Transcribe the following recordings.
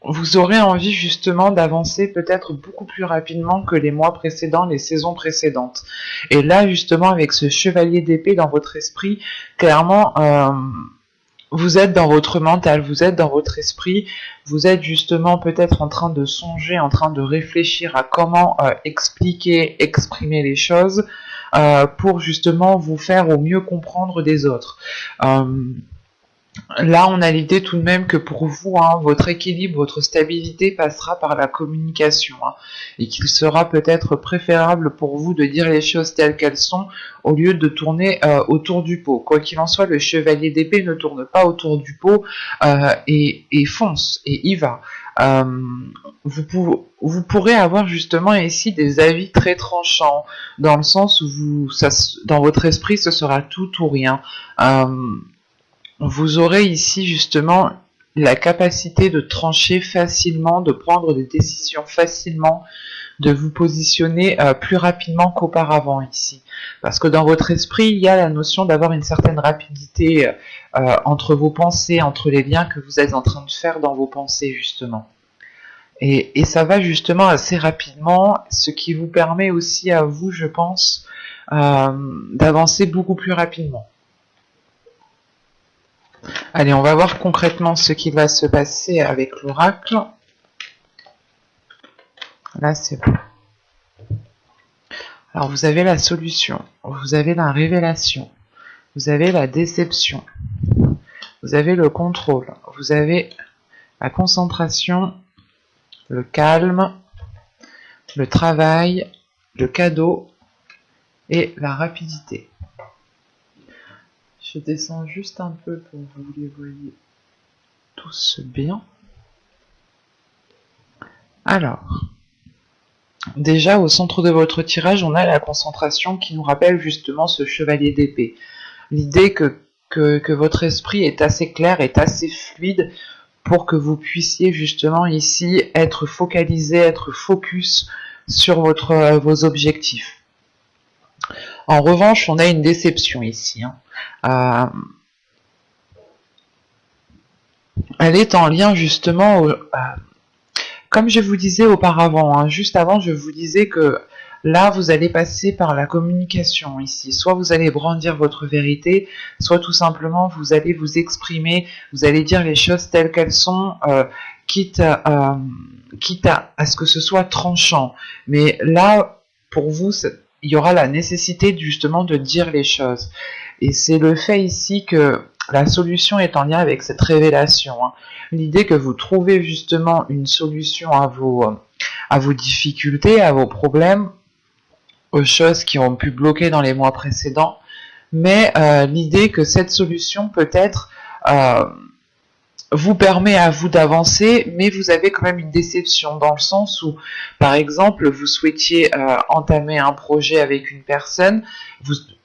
vous aurez envie justement d'avancer peut-être beaucoup plus rapidement que les mois précédents, les saisons précédentes. Et là, justement, avec ce chevalier d'épée dans votre esprit, clairement, vous êtes dans votre mental, vous êtes dans votre esprit, vous êtes justement peut-être en train de songer, en train de réfléchir à comment expliquer, exprimer les choses pour justement vous faire au mieux comprendre des autres. Là, on a l'idée tout de même que pour vous, votre équilibre, votre stabilité passera par la communication, et qu'il sera peut-être préférable pour vous de dire les choses telles qu'elles sont au lieu de tourner autour du pot. Quoi qu'il en soit, le chevalier d'épée ne tourne pas autour du pot et fonce, et y va. Vous pourrez avoir justement ici des avis très tranchants, dans le sens où dans votre esprit, ce sera tout ou rien. Vous aurez ici justement la capacité de trancher facilement, de prendre des décisions facilement, de vous positionner plus rapidement qu'auparavant ici. Parce que dans votre esprit, il y a la notion d'avoir une certaine rapidité entre vos pensées, entre les liens que vous êtes en train de faire dans vos pensées justement. Et ça va justement assez rapidement, ce qui vous permet aussi à vous, je pense, d'avancer beaucoup plus rapidement. Allez, on va voir concrètement ce qui va se passer avec l'oracle. Là, c'est bon. Alors, vous avez la solution, vous avez la révélation, vous avez la déception, vous avez le contrôle, vous avez la concentration, le calme, le travail, le cadeau et la rapidité. Je descends juste un peu pour que vous les voyez tous bien. Alors, déjà au centre de votre tirage, on a la concentration qui nous rappelle justement ce chevalier d'épée. L'idée que votre esprit est assez clair, est assez fluide pour que vous puissiez justement ici être focalisé, être focus sur vos objectifs. En revanche, on a une déception ici. Elle est en lien justement, comme je vous disais auparavant, juste avant, je vous disais que là, vous allez passer par la communication ici. Soit vous allez brandir votre vérité, soit tout simplement vous allez vous exprimer, vous allez dire les choses telles qu'elles sont, quitte à ce que ce soit tranchant. Mais là, pour vous, il y aura la nécessité justement de dire les choses. Et c'est le fait ici que la solution est en lien avec cette révélation. L'idée que vous trouvez justement une solution à vos difficultés, à vos problèmes, aux choses qui ont pu bloquer dans les mois précédents, mais l'idée que cette solution peut-être vous permet à vous d'avancer, mais vous avez quand même une déception, dans le sens où, par exemple, vous souhaitiez entamer un projet avec une personne,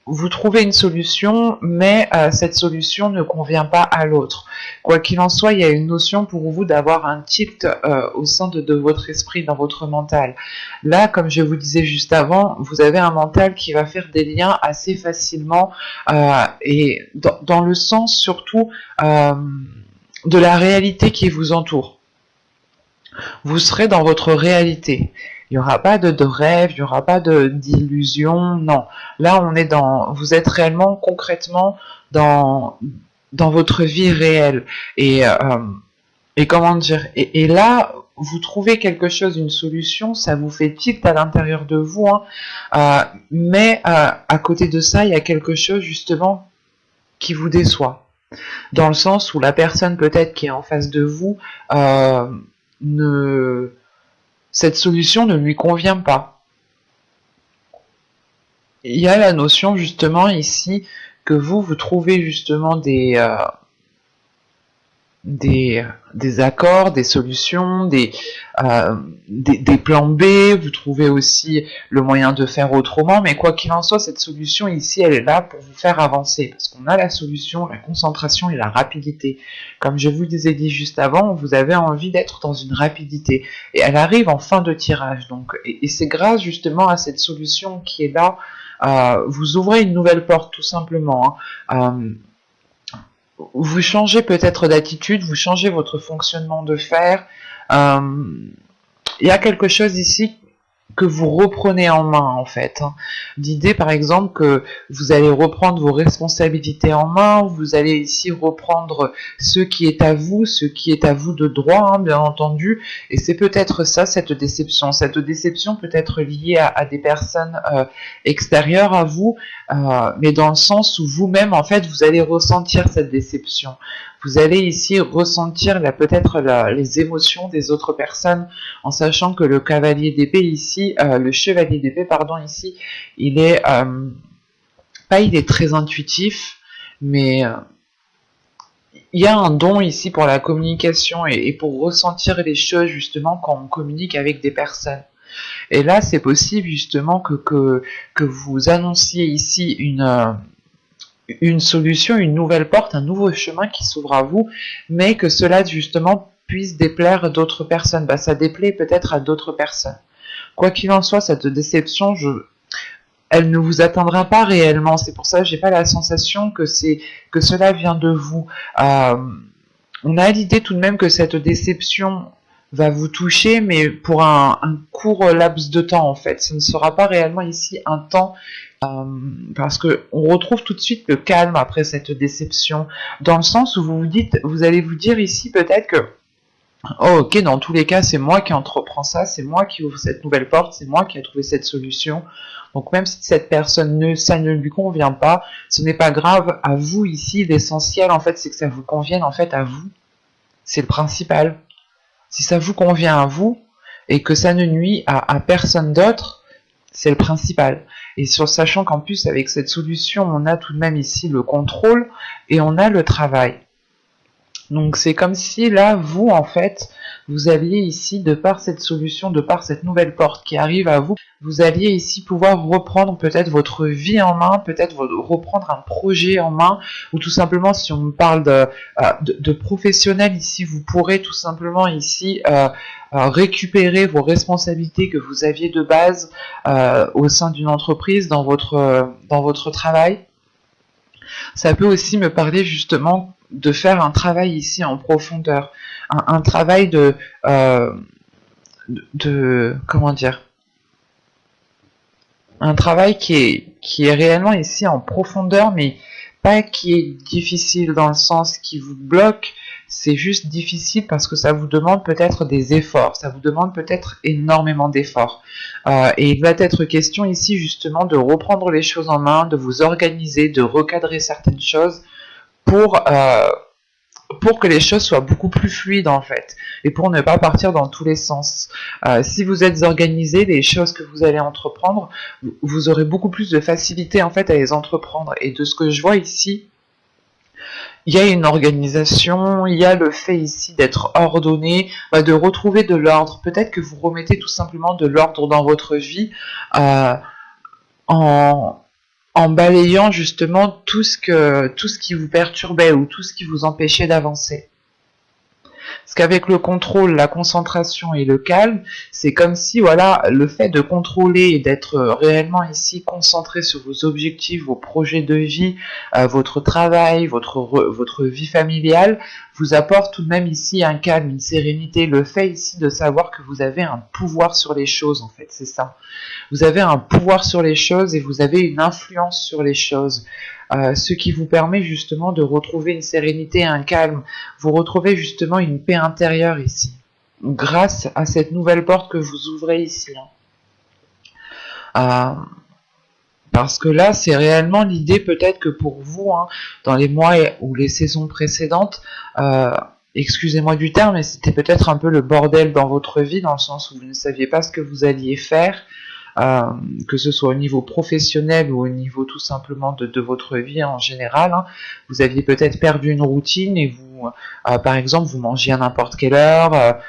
vous trouvez une solution, mais cette solution ne convient pas à l'autre. Quoi qu'il en soit, il y a une notion pour vous d'avoir un tilt au sein de votre esprit, dans votre mental. Là, comme je vous disais juste avant, vous avez un mental qui va faire des liens assez facilement, et dans le sens surtout de la réalité qui vous entoure. Vous serez dans votre réalité. Il n'y aura pas de rêve, il n'y aura pas d'illusion, non. Là, vous êtes réellement, concrètement, dans votre vie réelle. Et comment dire, et là, vous trouvez quelque chose, une solution, ça vous fait tilt à l'intérieur de vous, mais à côté de ça, il y a quelque chose, justement, qui vous déçoit. Dans le sens où la personne peut-être qui est en face de vous, cette solution ne lui convient pas. Il y a la notion justement ici que vous trouvez justement des accords, des solutions, des plans B, vous trouvez aussi le moyen de faire autrement, mais quoi qu'il en soit, cette solution ici, elle est là pour vous faire avancer, parce qu'on a la solution, la concentration et la rapidité. Comme je vous ai dit juste avant, vous avez envie d'être dans une rapidité, et elle arrive en fin de tirage, donc, et c'est grâce justement à cette solution qui est là, vous ouvrez une nouvelle porte tout simplement, vous changez peut-être d'attitude, vous changez votre fonctionnement de faire. Il y a quelque chose ici que vous reprenez en main en fait. L'idée par exemple que vous allez reprendre vos responsabilités en main, vous allez ici reprendre ce qui est à vous, ce qui est à vous de droit, bien entendu, et c'est peut-être ça cette déception. Cette déception peut être liée à des personnes extérieures à vous, mais dans le sens où vous-même en fait vous allez ressentir cette déception. Vous allez ici ressentir peut-être les émotions des autres personnes, en sachant que le cavalier d'épée ici, le chevalier d'épée, pardon, ici, il est il est très intuitif, mais il y a un don ici pour la communication et pour ressentir les choses justement quand on communique avec des personnes. Et là, c'est possible justement que vous annonciez ici une solution, une nouvelle porte, un nouveau chemin qui s'ouvre à vous, mais que cela justement puisse déplaire à d'autres personnes. Ça déplaît peut-être à d'autres personnes. Quoi qu'il en soit, cette déception, elle ne vous atteindra pas réellement. C'est pour ça que j'ai pas la sensation que cela vient de vous. On a l'idée tout de même que cette déception va vous toucher, mais pour un court laps de temps en fait. Ce ne sera pas réellement ici un temps, parce que on retrouve tout de suite le calme après cette déception, dans le sens où vous allez vous dire ici peut-être que oh, ok, dans tous les cas, c'est moi qui entreprends ça, c'est moi qui ouvre cette nouvelle porte, c'est moi qui ai trouvé cette solution. Donc même si cette personne ça ne lui convient pas, ce n'est pas grave. À vous ici, l'essentiel en fait, c'est que ça vous convienne en fait à vous. C'est le principal. Si ça vous convient à vous et que ça ne nuit à personne d'autre, c'est le principal. Et sachant qu'en plus avec cette solution, on a tout de même ici le contrôle et on a le travail. Donc c'est comme si là, vous en fait, vous alliez ici, de par cette solution, de par cette nouvelle porte qui arrive à vous, vous alliez ici pouvoir reprendre peut-être votre vie en main, peut-être reprendre un projet en main, ou tout simplement si on parle de professionnel ici, vous pourrez tout simplement ici récupérer vos responsabilités que vous aviez de base au sein d'une entreprise, dans votre travail. Ça peut aussi me parler justement de faire un travail ici en profondeur, un travail de comment dire, un travail qui est réellement ici en profondeur, mais pas qui est difficile dans le sens qui vous bloque, c'est juste difficile parce que ça vous demande peut-être des efforts, ça vous demande peut-être énormément d'efforts. Et il va être question ici justement de reprendre les choses en main, de vous organiser, de recadrer certaines choses pour que les choses soient beaucoup plus fluides en fait, et pour ne pas partir dans tous les sens. Si vous êtes organisé, les choses que vous allez entreprendre, vous aurez beaucoup plus de facilité en fait à les entreprendre. Et de ce que je vois ici, il y a une organisation, il y a le fait ici d'être ordonné, de retrouver de l'ordre. Peut-être que vous remettez tout simplement de l'ordre dans votre vie en balayant justement tout ce qui vous perturbait ou tout ce qui vous empêchait d'avancer. Parce qu'avec le contrôle, la concentration et le calme, c'est comme si voilà, le fait de contrôler et d'être réellement ici concentré sur vos objectifs, vos projets de vie, votre travail, votre vie familiale, vous apporte tout de même ici un calme, une sérénité. Le fait ici de savoir que vous avez un pouvoir sur les choses, en fait, c'est ça. Vous avez un pouvoir sur les choses et vous avez une influence sur les choses. Ce qui vous permet justement de retrouver une sérénité, un calme. Vous retrouvez justement une paix intérieure ici, grâce à cette nouvelle porte que vous ouvrez ici. Parce que là, c'est réellement l'idée peut-être que pour vous, dans les mois ou les saisons précédentes, excusez-moi du terme, mais c'était peut-être un peu le bordel dans votre vie, dans le sens où vous ne saviez pas ce que vous alliez faire, que ce soit au niveau professionnel ou au niveau tout simplement de votre vie en général. Vous aviez peut-être perdu une routine et vous, par exemple, vous mangiez à n'importe quelle heure,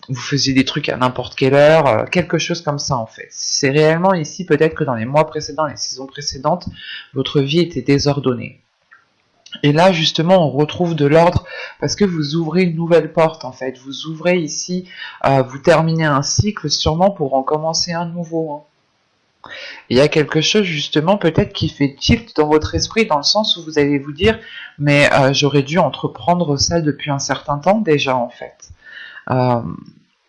vous faisiez des trucs à n'importe quelle heure, quelque chose comme ça en fait. C'est réellement ici peut-être que dans les mois précédents, les saisons précédentes, votre vie était désordonnée. Et là, justement, on retrouve de l'ordre parce que vous ouvrez une nouvelle porte, en fait. Vous ouvrez ici, vous terminez un cycle sûrement pour en commencer un nouveau. Il y a quelque chose justement peut-être qui fait tilt dans votre esprit dans le sens où vous allez vous dire mais j'aurais dû entreprendre ça depuis un certain temps déjà en fait. Euh,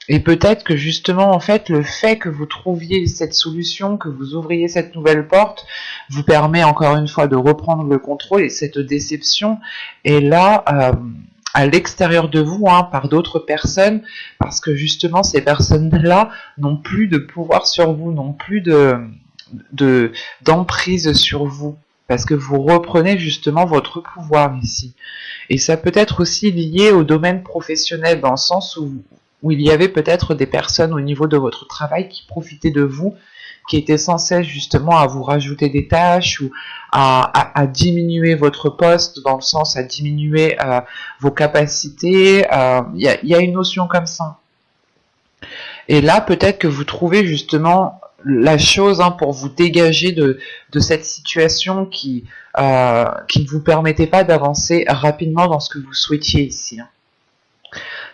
et peut-être que justement en fait le fait que vous trouviez cette solution, que vous ouvriez cette nouvelle porte, vous permet encore une fois de reprendre le contrôle et cette déception est là à l'extérieur de vous, hein, par d'autres personnes, parce que justement ces personnes-là n'ont plus de pouvoir sur vous, n'ont plus d'emprise sur vous, parce que vous reprenez justement votre pouvoir ici. Et ça peut être aussi lié au domaine professionnel, dans le sens où il y avait peut-être des personnes au niveau de votre travail qui profitaient de vous, qui étaient sans cesse justement à vous rajouter des tâches ou à diminuer votre poste, dans le sens à diminuer vos capacités. Y a une notion comme ça. Et là, peut-être que vous trouvez justement la chose, hein, pour vous dégager de cette situation qui ne vous permettait pas d'avancer rapidement dans ce que vous souhaitiez ici. Hein.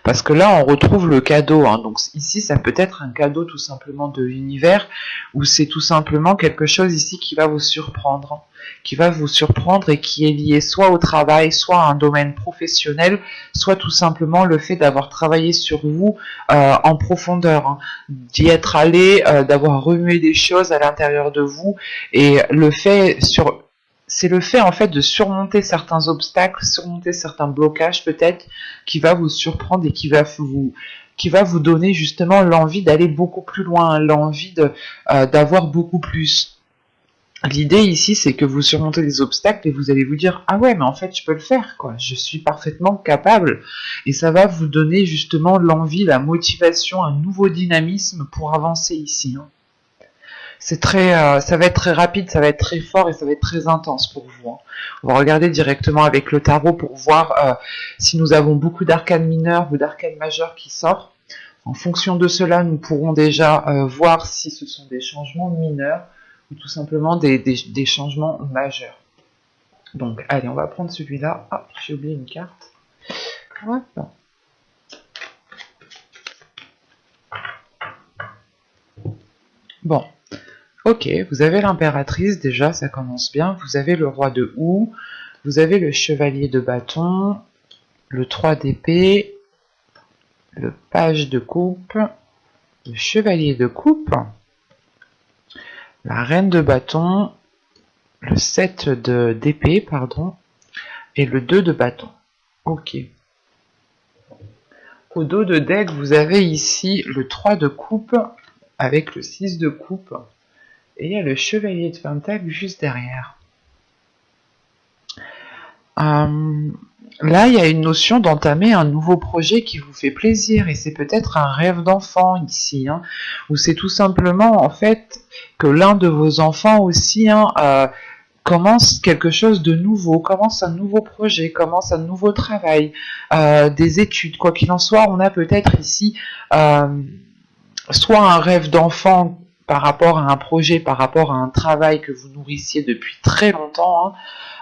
Parce que là, on retrouve le cadeau. Hein. Donc ici, ça peut être un cadeau tout simplement de l'univers, ou c'est tout simplement quelque chose ici qui va vous surprendre. Hein. Qui va vous surprendre et qui est lié soit au travail, soit à un domaine professionnel, soit tout simplement le fait d'avoir travaillé sur vous en profondeur, hein. D'y être allé, d'avoir remué des choses à l'intérieur de vous, et le fait c'est le fait en fait de surmonter certains obstacles, surmonter certains blocages peut-être, qui va vous surprendre et qui va vous donner justement l'envie d'aller beaucoup plus loin, l'envie d'avoir beaucoup plus. L'idée ici, c'est que vous surmontez les obstacles et vous allez vous dire « Ah ouais, mais en fait, je peux le faire, quoi. Je suis parfaitement capable. » Et ça va vous donner justement l'envie, la motivation, un nouveau dynamisme pour avancer ici. Hein. Ça va être très rapide, ça va être très fort et ça va être très intense pour vous. Hein. On va regarder directement avec le tarot pour voir si nous avons beaucoup d'arcanes mineurs ou d'arcanes majeurs qui sortent. En fonction de cela, nous pourrons déjà voir si ce sont des changements mineurs ou tout simplement des changements majeurs. Donc, allez, on va prendre celui-là. Ah, j'ai oublié une carte. Hop. Bon. Ok, vous avez l'impératrice, déjà, ça commence bien. Vous avez le roi de houx, vous avez le chevalier de bâton, le 3 d'épée, le page de coupe, le chevalier de coupe, la reine de bâton, le 7 d'épée, pardon, et le 2 de bâton. Ok. Au dos de deck, vous avez ici le 3 de coupe avec le 6 de coupe. Et il y a le chevalier de pentacle juste derrière. Là, il y a une notion d'entamer un nouveau projet qui vous fait plaisir. Et c'est peut-être un rêve d'enfant ici. Hein, ou c'est tout simplement, en fait, que l'un de vos enfants aussi commence quelque chose de nouveau, commence un nouveau projet, commence un nouveau travail, des études. Quoi qu'il en soit, on a peut-être ici soit un rêve d'enfant par rapport à un projet, par rapport à un travail que vous nourrissiez depuis très longtemps,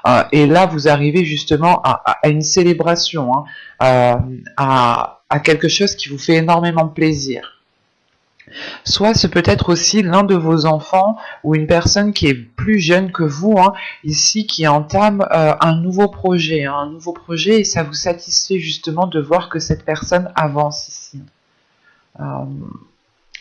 hein, et là vous arrivez justement à une célébration, hein, à quelque chose qui vous fait énormément plaisir. Soit c'est peut-être aussi l'un de vos enfants ou une personne qui est plus jeune que vous, hein, ici, qui entame un nouveau projet, hein, un nouveau projet, et ça vous satisfait justement de voir que cette personne avance ici.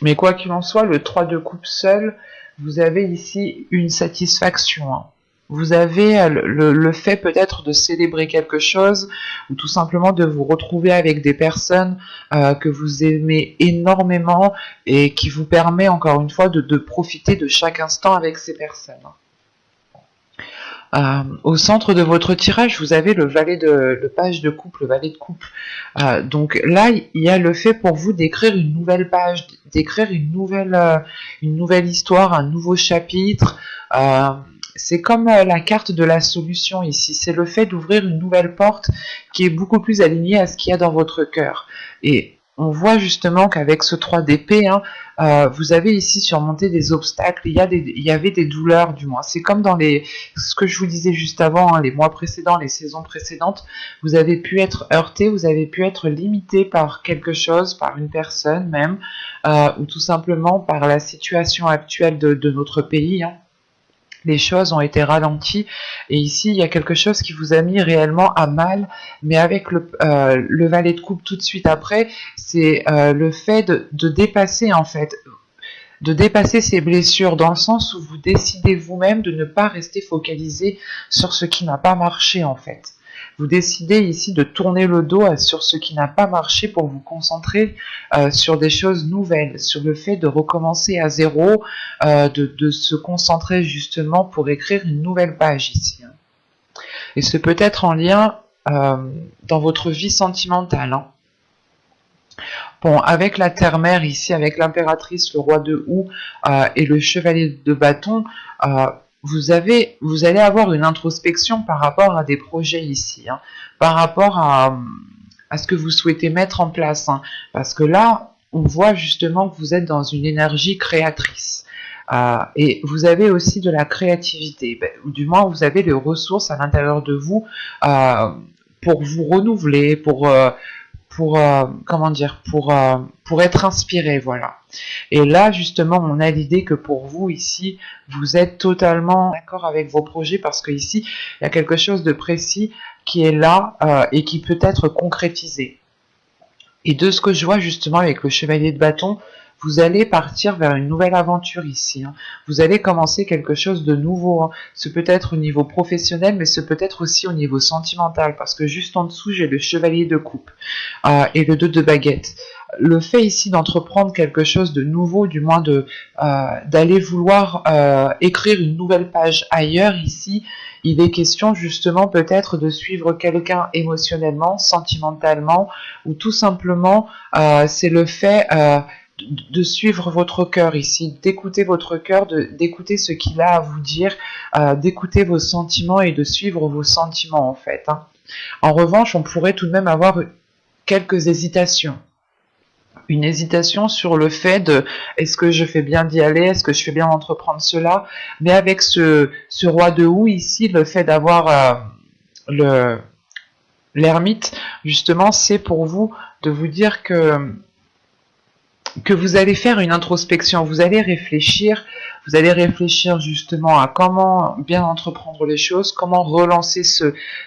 Mais quoi qu'il en soit, le 3 de coupe seul, vous avez ici une satisfaction. Hein. Vous avez le fait peut-être de célébrer quelque chose, ou tout simplement de vous retrouver avec des personnes que vous aimez énormément et qui vous permet encore une fois de profiter de chaque instant avec ces personnes. Au centre de votre tirage, vous avez le page de coupe, le valet de coupe. Donc là, il y a le fait pour vous d'écrire une nouvelle page, d'écrire une nouvelle histoire, un nouveau chapitre. C'est comme la carte de la solution ici. C'est le fait d'ouvrir une nouvelle porte qui est beaucoup plus alignée à ce qu'il y a dans votre cœur. Et on voit justement qu'avec ce 3 d'épée, hein, vous avez ici surmonté des obstacles, il y avait des douleurs du moins. C'est comme dans ce que je vous disais juste avant, hein, les mois précédents, les saisons précédentes, vous avez pu être heurté, vous avez pu être limité par quelque chose, par une personne même, ou tout simplement par la situation actuelle de notre pays, hein. Les choses ont été ralenties et ici il y a quelque chose qui vous a mis réellement à mal, mais avec le valet de coupe tout de suite après, c'est le fait de dépasser en fait, de dépasser ces blessures dans le sens où vous décidez vous-même de ne pas rester focalisé sur ce qui n'a pas marché en fait. Vous décidez ici de tourner le dos sur ce qui n'a pas marché pour vous concentrer sur des choses nouvelles, sur le fait de recommencer à zéro, de se concentrer justement pour écrire une nouvelle page ici. Et c'est peut-être en lien dans votre vie sentimentale. Hein. Bon, avec la terre-mère ici, avec l'impératrice, le roi de houx et le chevalier de bâton, vous allez avoir une introspection par rapport à des projets ici, hein, par rapport à ce que vous souhaitez mettre en place. Hein, parce que là, on voit justement que vous êtes dans une énergie créatrice. Et vous avez aussi de la créativité, ou du moins vous avez les ressources à l'intérieur de vous pour vous renouveler, pour comment dire, pour être inspiré, voilà. Et là, justement, on a l'idée que pour vous, ici, vous êtes totalement d'accord avec vos projets parce que ici, il y a quelque chose de précis qui est là et qui peut être concrétisé. Et de ce que je vois, justement, avec le chevalier de bâton, vous allez partir vers une nouvelle aventure ici. Hein. Vous allez commencer quelque chose de nouveau. Hein. Ce peut être au niveau professionnel, mais ce peut être aussi au niveau sentimental, parce que juste en dessous, j'ai le chevalier de coupe et le 2 de baguette. Le fait ici d'entreprendre quelque chose de nouveau, du moins d'aller vouloir écrire une nouvelle page ailleurs ici, il est question justement peut-être de suivre quelqu'un émotionnellement, sentimentalement, ou tout simplement c'est le fait de suivre votre cœur ici, d'écouter votre cœur, d'écouter ce qu'il a à vous dire, d'écouter vos sentiments et de suivre vos sentiments en fait. Hein. En revanche, on pourrait tout de même avoir quelques hésitations. Une hésitation sur le fait de est-ce que je fais bien d'y aller, est-ce que je fais bien d'entreprendre cela, mais avec ce roi de houx ici, le fait d'avoir l'ermite, justement, c'est pour vous de vous dire que vous allez faire une introspection, vous allez réfléchir justement à comment bien entreprendre les choses, comment relancer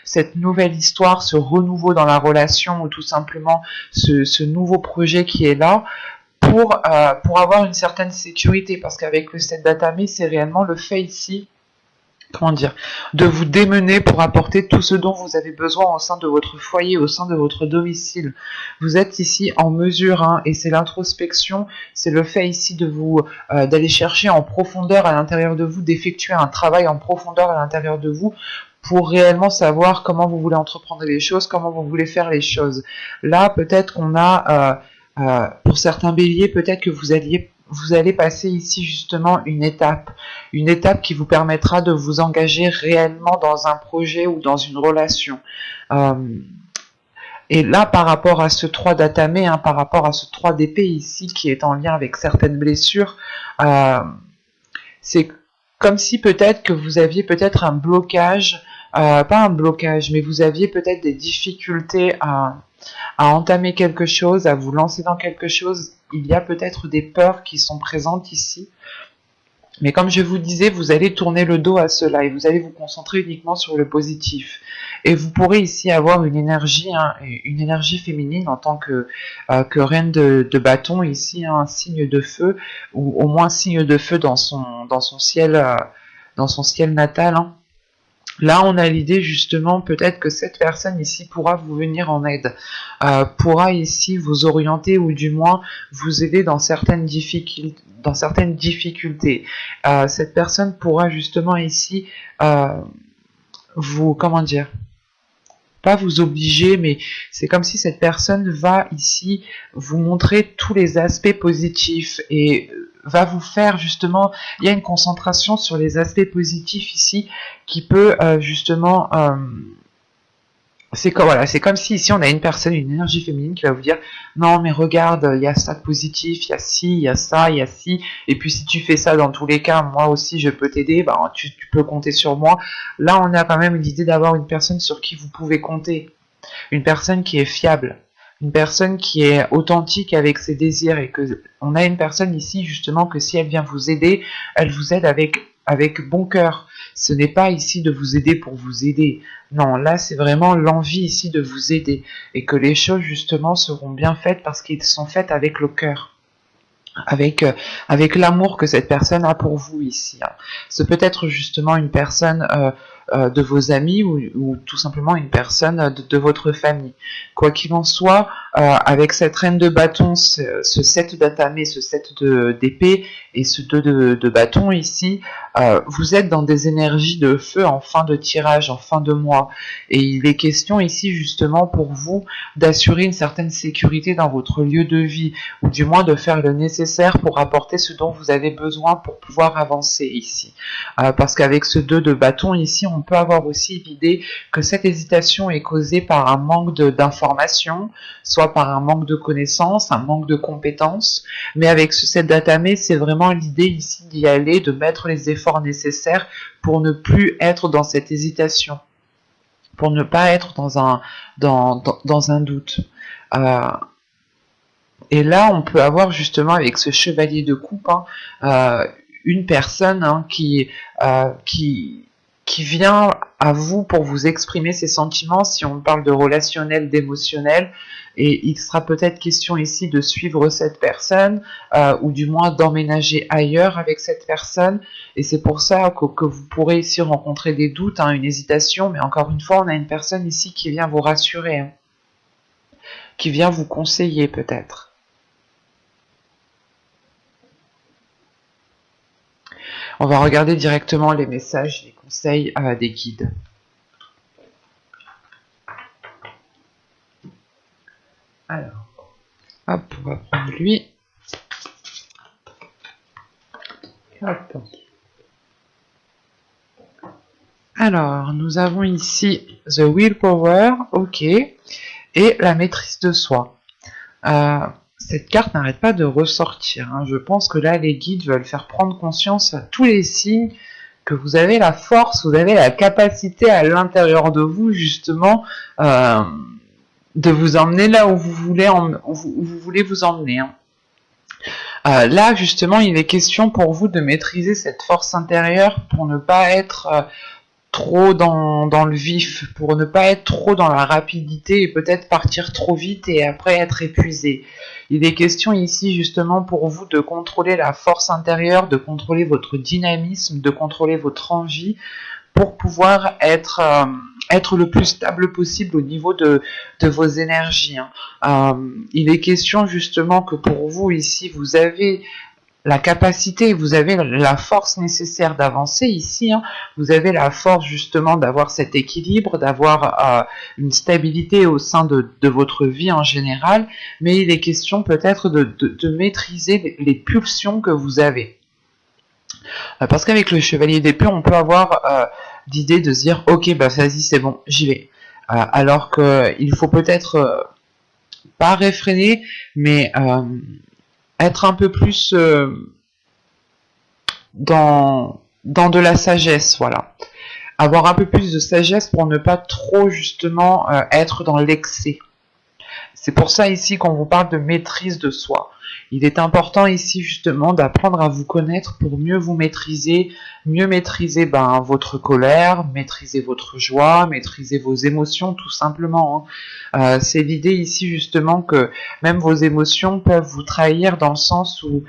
cette nouvelle histoire, ce renouveau dans la relation ou tout simplement ce nouveau projet qui est là pour avoir une certaine sécurité parce qu'avec le 7 d'Atame, c'est réellement le fait ici comment dire, de vous démener pour apporter tout ce dont vous avez besoin au sein de votre foyer, au sein de votre domicile. Vous êtes ici en mesure, hein, et c'est l'introspection, c'est le fait ici de vous d'aller chercher en profondeur à l'intérieur de vous, d'effectuer un travail en profondeur à l'intérieur de vous pour réellement savoir comment vous voulez entreprendre les choses, comment vous voulez faire les choses. Là, peut-être qu'on a, pour certains béliers, peut-être que vous allez passer ici justement une étape qui vous permettra de vous engager réellement dans un projet ou dans une relation. Et là, par rapport à ce 3 d'Atame, hein, par rapport à ce 3 d'épée ici, qui est en lien avec certaines blessures, c'est comme si peut-être que vous aviez peut-être un blocage, pas un blocage, mais vous aviez peut-être des difficultés à entamer quelque chose, à vous lancer dans quelque chose. Il y a peut-être des peurs qui sont présentes ici. Mais comme je vous disais, vous allez tourner le dos à cela et vous allez vous concentrer uniquement sur le positif. Et vous pourrez ici avoir une énergie féminine en tant que reine de bâton, ici un signe de feu, ou au moins signe de feu dans son ciel natal. Hein. Là, on a l'idée justement peut-être que cette personne ici pourra vous venir en aide, pourra ici vous orienter ou du moins vous aider dans certaines difficultés. Cette personne pourra justement ici vous, comment dire, pas vous obliger, mais c'est comme si cette personne va ici vous montrer tous les aspects positifs et va vous faire justement, il y a une concentration sur les aspects positifs ici qui peut justement c'est comme, voilà, c'est comme si ici on a une personne, une énergie féminine qui va vous dire non mais regarde, il y a ça de positif, il y a ci, il y a ça, il y a ci, et puis si tu fais ça dans tous les cas, moi aussi je peux t'aider, bah, tu peux compter sur moi. Là on a quand même l'idée d'avoir une personne sur qui vous pouvez compter, une personne qui est fiable, une personne qui est authentique avec ses désirs, et que on a une personne ici justement que si elle vient vous aider, elle vous aide avec bon cœur. Ce n'est pas ici de vous aider pour vous aider. Non, là c'est vraiment l'envie ici de vous aider, et que les choses justement seront bien faites parce qu'elles sont faites avec le cœur, avec l'amour que cette personne a pour vous ici. Ce peut être justement une personne de vos amis, ou tout simplement une personne de votre famille. Quoi qu'il en soit, avec cette reine de bâton, ce 7 d'atamé, ce 7 d'épée et ce 2 de bâton ici, vous êtes dans des énergies de feu en fin de tirage, en fin de mois. Et il est question ici justement pour vous d'assurer une certaine sécurité dans votre lieu de vie, ou du moins de faire le nécessaire pour apporter ce dont vous avez besoin pour pouvoir avancer ici. Parce qu'avec ce 2 de bâton ici, on peut avoir aussi l'idée que cette hésitation est causée par un manque d'informations, soit par un manque de connaissances, un manque de compétences, mais avec ce 7 d'atamé, c'est vraiment l'idée ici d'y aller, de mettre les efforts nécessaires pour ne plus être dans cette hésitation, pour ne pas être dans un doute. Et là, on peut avoir justement avec ce chevalier de coupe une personne qui vient à vous pour vous exprimer ses sentiments, si on parle de relationnel, d'émotionnel, et il sera peut-être question ici de suivre cette personne, ou du moins d'emménager ailleurs avec cette personne, et c'est pour ça que vous pourrez ici rencontrer des doutes, une hésitation, mais encore une fois, on a une personne ici qui vient vous rassurer, qui vient vous conseiller peut-être. On va regarder directement les messages, les conseils des guides. Alors, hop, on va prendre lui. Hop. Alors, nous avons ici The Willpower, ok, et la maîtrise de soi. Cette carte n'arrête pas de ressortir. Je pense que là, les guides veulent faire prendre conscience à tous les signes que vous avez la force, vous avez la capacité à l'intérieur de vous, justement, de vous emmener là où vous voulez, où vous voulez vous emmener. Là, justement, il est question pour vous de maîtriser cette force intérieure pour ne pas être trop dans le vif, pour ne pas être trop dans la rapidité et peut-être partir trop vite et après être épuisé. Il est question ici justement pour vous de contrôler la force intérieure, de contrôler votre dynamisme, de contrôler votre envie pour pouvoir être le plus stable possible au niveau de vos énergies. Il est question justement que pour vous ici, vous avez la capacité, vous avez la force nécessaire d'avancer ici, vous avez la force justement d'avoir cet équilibre, d'avoir une stabilité au sein de votre vie en général, mais il est question peut-être de maîtriser les pulsions que vous avez. Parce qu'avec le chevalier d'épée, on peut avoir l'idée de se dire « Ok, bah vas-y, c'est bon, j'y vais ». Alors qu'il faut peut-être pas réfréner, mais être un peu plus dans de la sagesse, voilà. Avoir un peu plus de sagesse pour ne pas trop justement être dans l'excès. C'est pour ça ici qu'on vous parle de maîtrise de soi. Il est important ici justement d'apprendre à vous connaître pour mieux vous maîtriser, mieux maîtriser votre colère, maîtriser votre joie, maîtriser vos émotions tout simplement. C'est l'idée ici justement que même vos émotions peuvent vous trahir dans le sens où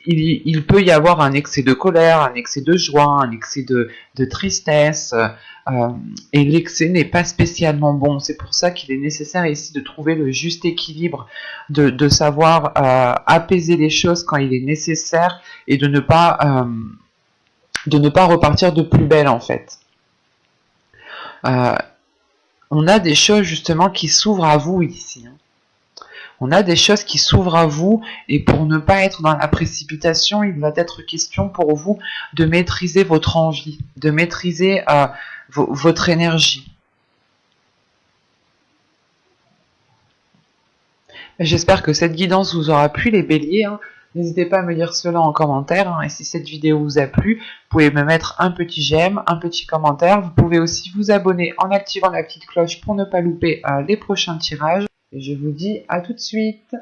il peut y avoir un excès de colère, un excès de joie, un excès de tristesse, et l'excès n'est pas spécialement bon. C'est pour ça qu'il est nécessaire ici de trouver le juste équilibre, de savoir apaiser les choses quand il est nécessaire et de ne pas repartir de plus belle en fait. On a des choses justement qui s'ouvrent à vous ici. On a des choses qui s'ouvrent à vous, et pour ne pas être dans la précipitation, il va être question pour vous de maîtriser votre envie, de maîtriser votre énergie. J'espère que cette guidance vous aura plu les béliers, hein. N'hésitez pas à me dire cela en commentaire, hein. Et si cette vidéo vous a plu, vous pouvez me mettre un petit j'aime, un petit commentaire. Vous pouvez aussi vous abonner en activant la petite cloche pour ne pas louper les prochains tirages. Et je vous dis à tout de suite.